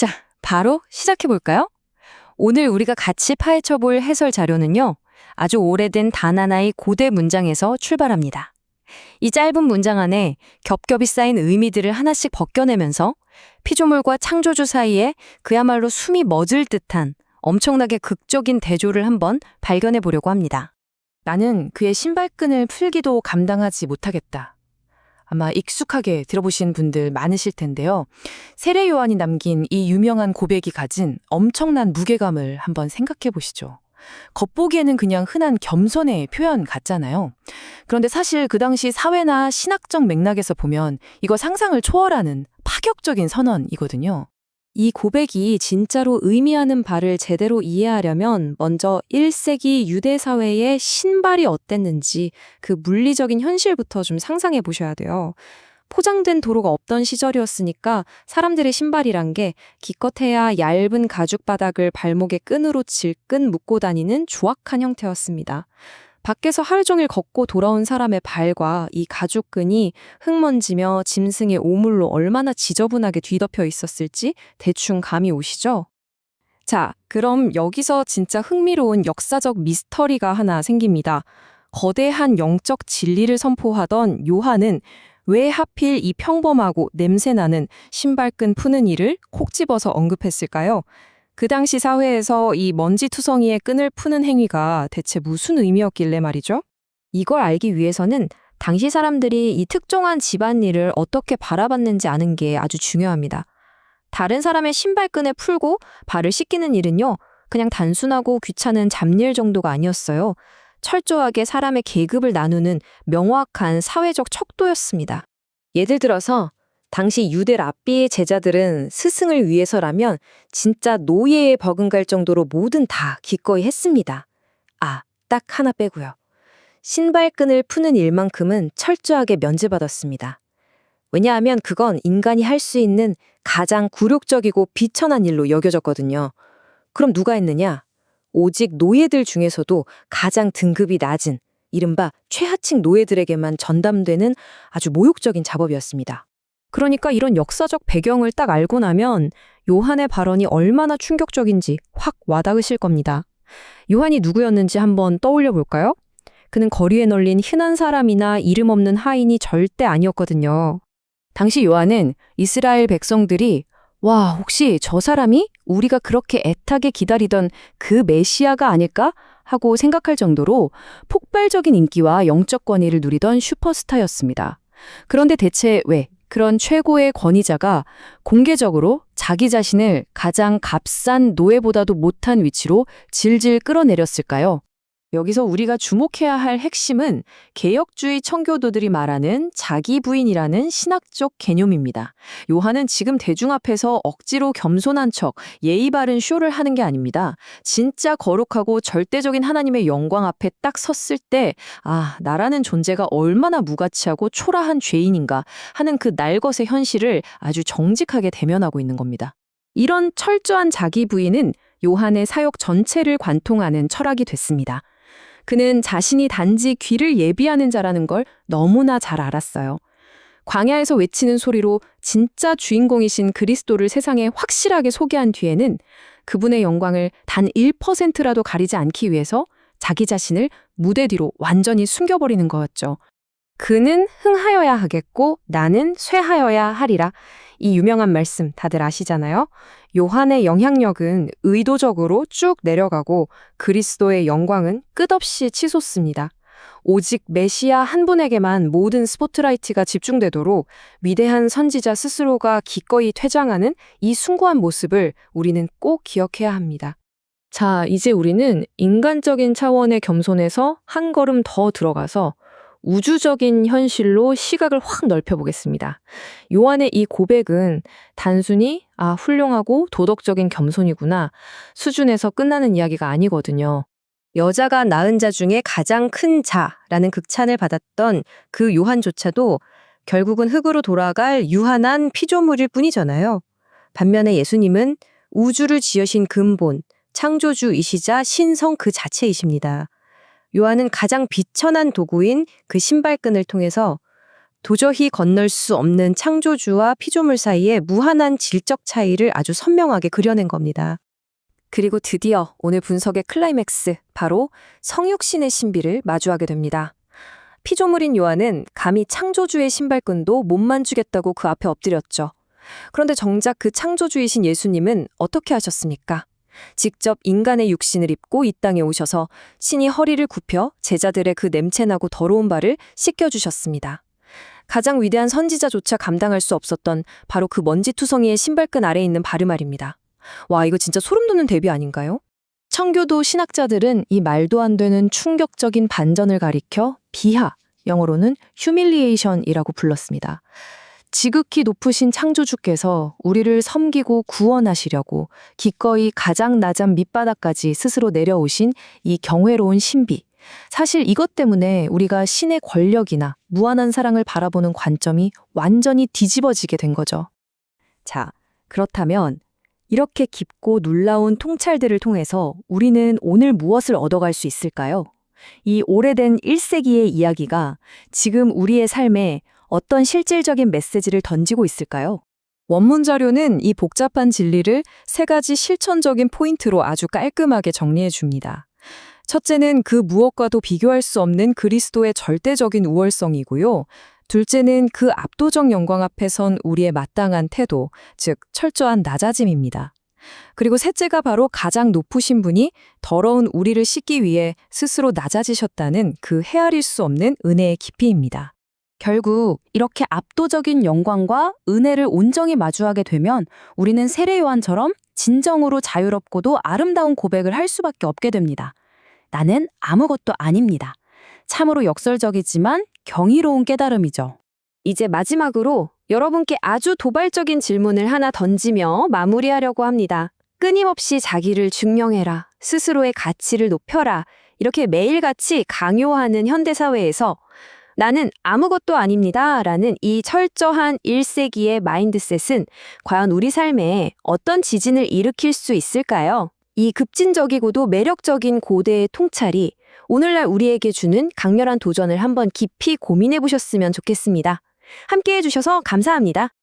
자, 바로 시작해볼까요? 오늘 우리가 같이 파헤쳐볼 해설 자료는요, 아주 오래된 단 하나의 고대 문장에서 출발합니다. 이 짧은 문장 안에 겹겹이 쌓인 의미들을 하나씩 벗겨내면서 피조물과 창조주 사이에 그야말로 숨이 멎을 듯한 엄청나게 극적인 대조를 한번 발견해 보려고 합니다. 나는 그의 신발끈을 풀기도 감당하지 못하겠다. 아마 익숙하게 들어보신 분들 많으실 텐데요. 세례 요한이 남긴 이 유명한 고백이 가진 엄청난 무게감을 한번 생각해 보시죠. 겉보기에는 그냥 흔한 겸손의 표현 같잖아요. 그런데 사실 그 당시 사회나 신학적 맥락에서 보면 이거 상상을 초월하는 파격적인 선언이거든요. 이 고백이 진짜로 의미하는 바를 제대로 이해하려면 먼저 1세기 유대 사회의 신발이 어땠는지 그 물리적인 현실부터 좀 상상해 보셔야 돼요. 포장된 도로가 없던 시절이었으니까 사람들의 신발이란 게 기껏해야 얇은 가죽 바닥을 발목에 끈으로 질끈 묶고 다니는 조악한 형태였습니다. 밖에서 하루 종일 걷고 돌아온 사람의 발과 이 가죽끈이 흙먼지며 짐승의 오물로 얼마나 지저분하게 뒤덮여 있었을지 대충 감이 오시죠? 자, 그럼 여기서 진짜 흥미로운 역사적 미스터리가 하나 생깁니다. 거대한 영적 진리를 선포하던 요한은 왜 하필 이 평범하고 냄새나는 신발끈 푸는 일을 콕 집어서 언급했을까요? 그 당시 사회에서 이 먼지투성이의 끈을 푸는 행위가 대체 무슨 의미였길래 말이죠? 이걸 알기 위해서는 당시 사람들이 이 특정한 집안일을 어떻게 바라봤는지 아는 게 아주 중요합니다. 다른 사람의 신발끈을 풀고 발을 씻기는 일은요, 그냥 단순하고 귀찮은 잡일 정도가 아니었어요. 철저하게 사람의 계급을 나누는 명확한 사회적 척도였습니다. 예를 들어서 당시 유대 랍비의 제자들은 스승을 위해서라면 진짜 노예에 버금갈 정도로 뭐든 다 기꺼이 했습니다. 아, 딱 하나 빼고요. 신발끈을 푸는 일만큼은 철저하게 면제받았습니다. 왜냐하면 그건 인간이 할 수 있는 가장 굴욕적이고 비천한 일로 여겨졌거든요. 그럼 누가 했느냐? 오직 노예들 중에서도 가장 등급이 낮은 이른바 최하층 노예들에게만 전담되는 아주 모욕적인 작업이었습니다. 그러니까 이런 역사적 배경을 딱 알고 나면 요한의 발언이 얼마나 충격적인지 확 와닿으실 겁니다. 요한이 누구였는지 한번 떠올려 볼까요? 그는 거리에 널린 흔한 사람이나 이름 없는 하인이 절대 아니었거든요. 당시 요한은 이스라엘 백성들이 와, 혹시 저 사람이 우리가 그렇게 애타게 기다리던 그 메시아가 아닐까? 하고 생각할 정도로 폭발적인 인기와 영적 권위를 누리던 슈퍼스타였습니다. 그런데 대체 왜 그런 최고의 권위자가 공개적으로 자기 자신을 가장 값싼 노예보다도 못한 위치로 질질 끌어내렸을까요? 여기서 우리가 주목해야 할 핵심은 개혁주의 청교도들이 말하는 자기 부인이라는 신학적 개념입니다. 요한은 지금 대중 앞에서 억지로 겸손한 척 예의 바른 쇼를 하는 게 아닙니다. 진짜 거룩하고 절대적인 하나님의 영광 앞에 딱 섰을 때 아, 나라는 존재가 얼마나 무가치하고 초라한 죄인인가 하는 그 날것의 현실을 아주 정직하게 대면하고 있는 겁니다. 이런 철저한 자기 부인은 요한의 사역 전체를 관통하는 철학이 됐습니다. 그는 자신이 단지 귀를 예비하는 자라는 걸 너무나 잘 알았어요. 광야에서 외치는 소리로 진짜 주인공이신 그리스도를 세상에 확실하게 소개한 뒤에는 그분의 영광을 단 1%라도 가리지 않기 위해서 자기 자신을 무대 뒤로 완전히 숨겨버리는 거였죠. 그는 흥하여야 하겠고 나는 쇠하여야 하리라. 이 유명한 말씀 다들 아시잖아요. 요한의 영향력은 의도적으로 쭉 내려가고 그리스도의 영광은 끝없이 치솟습니다. 오직 메시아 한 분에게만 모든 스포트라이트가 집중되도록 위대한 선지자 스스로가 기꺼이 퇴장하는 이 숭고한 모습을 우리는 꼭 기억해야 합니다. 자, 이제 우리는 인간적인 차원의 겸손에서 한 걸음 더 들어가서 우주적인 현실로 시각을 확 넓혀보겠습니다. 요한의 이 고백은 단순히 훌륭하고 도덕적인 겸손이구나 수준에서 끝나는 이야기가 아니거든요. 여자가 낳은 자 중에 가장 큰 자라는 극찬을 받았던 그 요한조차도 결국은 흙으로 돌아갈 유한한 피조물일 뿐이잖아요. 반면에 예수님은 우주를 지으신 근본, 창조주이시자 신성 그 자체이십니다. 요한은 가장 비천한 도구인 그 신발끈을 통해서 도저히 건널 수 없는 창조주와 피조물 사이의 무한한 질적 차이를 아주 선명하게 그려낸 겁니다. 그리고 드디어 오늘 분석의 클라이맥스, 바로 성육신의 신비를 마주하게 됩니다. 피조물인 요한은 감히 창조주의 신발끈도 못 만지겠다고 그 앞에 엎드렸죠. 그런데 정작 그 창조주이신 예수님은 어떻게 하셨습니까? 직접 인간의 육신을 입고 이 땅에 오셔서 신이 허리를 굽혀 제자들의 그 냄새나고 더러운 발을 씻겨주셨습니다. 가장 위대한 선지자조차 감당할 수 없었던 바로 그 먼지투성이의 신발끈 아래에 있는 발을 말입니다. 와, 이거 진짜 소름 돋는 대비 아닌가요? 청교도 신학자들은 이 말도 안 되는 충격적인 반전을 가리켜 비하, 영어로는 humiliation이라고 불렀습니다. 지극히 높으신 창조주께서 우리를 섬기고 구원하시려고 기꺼이 가장 낮은 밑바닥까지 스스로 내려오신 이 경외로운 신비. 사실 이것 때문에 우리가 신의 권력이나 무한한 사랑을 바라보는 관점이 완전히 뒤집어지게 된 거죠. 자, 그렇다면 이렇게 깊고 놀라운 통찰들을 통해서 우리는 오늘 무엇을 얻어갈 수 있을까요? 이 오래된 1세기의 이야기가 지금 우리의 삶에 어떤 실질적인 메시지를 던지고 있을까요? 원문 자료는 이 복잡한 진리를 3가지 실천적인 포인트로 아주 깔끔하게 정리해 줍니다. 첫째는 그 무엇과도 비교할 수 없는 그리스도의 절대적인 우월성이고요. 둘째는 그 압도적 영광 앞에 선 우리의 마땅한 태도, 즉 철저한 낮아짐입니다. 그리고 셋째가 바로 가장 높으신 분이 더러운 우리를 씻기 위해 스스로 낮아지셨다는 그 헤아릴 수 없는 은혜의 깊이입니다. 결국 이렇게 압도적인 영광과 은혜를 온전히 마주하게 되면 우리는 세례 요한처럼 진정으로 자유롭고도 아름다운 고백을 할 수밖에 없게 됩니다. 나는 아무것도 아닙니다. 참으로 역설적이지만 경이로운 깨달음이죠. 이제 마지막으로 여러분께 아주 도발적인 질문을 하나 던지며 마무리하려고 합니다. 끊임없이 자기를 증명해라, 스스로의 가치를 높여라, 이렇게 매일같이 강요하는 현대사회에서 나는 아무것도 아닙니다 라는 이 철저한 1세기의 마인드셋은 과연 우리 삶에 어떤 지진을 일으킬 수 있을까요? 이 급진적이고도 매력적인 고대의 통찰이 오늘날 우리에게 주는 강렬한 도전을 한번 깊이 고민해 보셨으면 좋겠습니다. 함께 해주셔서 감사합니다.